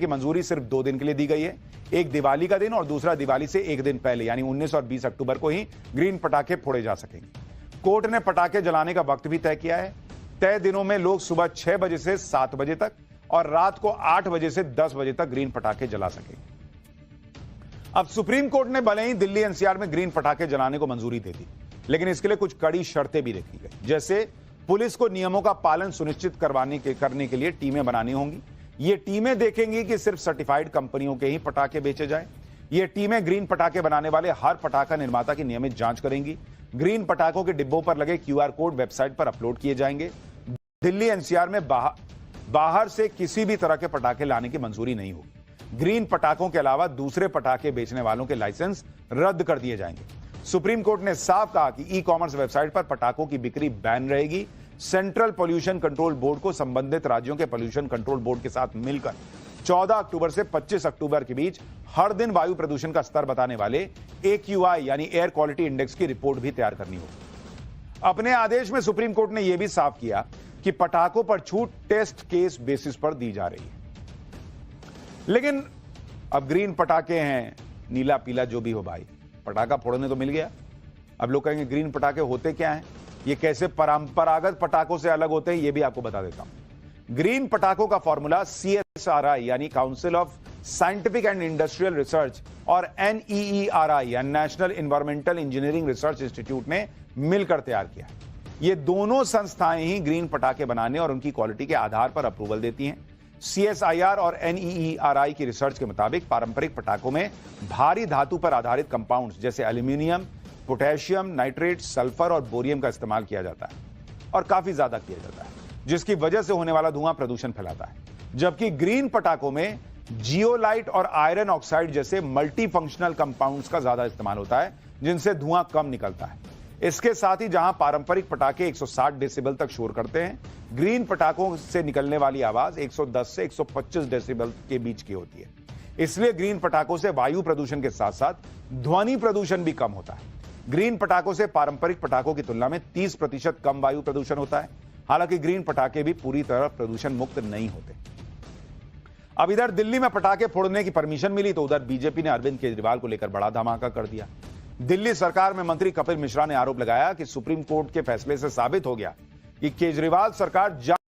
की मंजूरी सिर्फ 2 दिन के लिए दी गई है, एक दिवाली का दिन और दूसरा दिवाली से एक दिन पहले यानी 19 और 20 अक्टूबर को ही ग्रीन पटाखे फोड़े जा सकेंगे। कोर्ट ने पटाखे जलाने का वक्त भी तय किया है। तय दिनों में लोग सुबह 6 बजे से 7 बजे तक और रात को 8 बजे से 10 बजे तक ग्रीन पटाखे जला सकेंगे। अब सुप्रीम कोर्ट ने भले ही दिल्ली एनसीआर में ग्रीन पटाखे जलाने को मंजूरी दे दी, लेकिन इसके लिए कुछ कड़ी शर्तें भी रखी गई, जैसे पुलिस को नियमों का पालन सुनिश्चित करने के लिए टीमें बनानी होंगी। ये टीमें देखेंगी कि सिर्फ सर्टिफाइड कंपनियों के ही पटाखे बेचे जाएं। ये टीमें ग्रीन पटाखे बनाने वाले हर पटाखा निर्माता की नियमित जांच करेंगी। ग्रीन पटाखों के डिब्बों पर लगे क्यूआर कोड वेबसाइट पर अपलोड किए जाएंगे। दिल्ली एनसीआर में बाहर से किसी भी तरह के पटाखे लाने की मंजूरी नहीं होगी। ग्रीन पटाखों के अलावा दूसरे पटाखे बेचने वालों के लाइसेंस रद्द कर दिए जाएंगे। सुप्रीम कोर्ट ने साफ कहा कि ई कॉमर्स वेबसाइट पर पटाखों की बिक्री बैन रहेगी। सेंट्रल पोल्यूशन कंट्रोल बोर्ड को संबंधित राज्यों के पोल्यूशन कंट्रोल बोर्ड के साथ मिलकर 14 अक्टूबर से 25 अक्टूबर के बीच हर दिन वायु प्रदूषण का स्तर बताने वाले AQI यानी एयर क्वालिटी इंडेक्स की रिपोर्ट भी तैयार करनी होगी। अपने आदेश में सुप्रीम कोर्ट ने यह भी साफ किया कि पटाखों पर छूट टेस्ट केस बेसिस पर दी जा रही है। लेकिन अब ग्रीन पटाखे हैं, नीला पीला जो भी हो भाई, पटाखा फोड़ने तो मिल गया। अब लोग कहेंगे ग्रीन पटाखे होते क्या हैं, ये कैसे परंपरागत पटाखों से अलग होते हैं, ये भी आपको बता देता हूं। ग्रीन पटाखों का फॉर्मूला CSRI यानी council of scientific and industrial research और NEERI यानी national environmental engineering research institute ने मिलकर तैयार किया। ये दोनों संस्थाएं ही ग्रीन पटाखे बनाने और उनकी क्वालिटी के आधार पर अप्रूवल देती हैं। CSIR और NEERI की रिसर्च के मुताबिक पारंपरिक पटाखों में भारी धातु पर आधारित कंपाउंड्स जैसे एल्यूमिनियम, पोटेशियम, नाइट्रेट, सल्फर और बोरियम का इस्तेमाल किया जाता है और काफी ज्यादा किया जाता है, जिसकी वजह से होने वाला धुआं प्रदूषण फैलाता है। जबकि ग्रीन पटाखों में जियोलाइट और आयरन ऑक्साइड जैसे मल्टी फंक्शनल कंपाउंड्स का ज्यादा इस्तेमाल होता है, जिनसे धुआं कम निकलता है। इसके साथ ही जहां पारंपरिक पटाखे 160 डेसिबल तक शोर करते हैं, ग्रीन पटाखों से निकलने वाली आवाज 110 से 125 डेसिबल के बीच की होती है। इसलिए ग्रीन पटाखों से वायु प्रदूषण के साथ साथ ध्वनि प्रदूषण भी कम होता है। ग्रीन पटाखों से पारंपरिक पटाखों की तुलना में 30% कम वायु प्रदूषण होता है। हालांकि ग्रीन पटाखे भी पूरी तरह प्रदूषण मुक्त नहीं होते। अब इधर दिल्ली में पटाखे फोड़ने की परमिशन मिली तो उधर बीजेपी ने अरविंद केजरीवाल को लेकर बड़ा धमाका कर दिया। दिल्ली सरकार में मंत्री कपिल मिश्रा ने आरोप लगाया कि सुप्रीम कोर्ट के फैसले से साबित हो गया कि केजरीवाल सरकार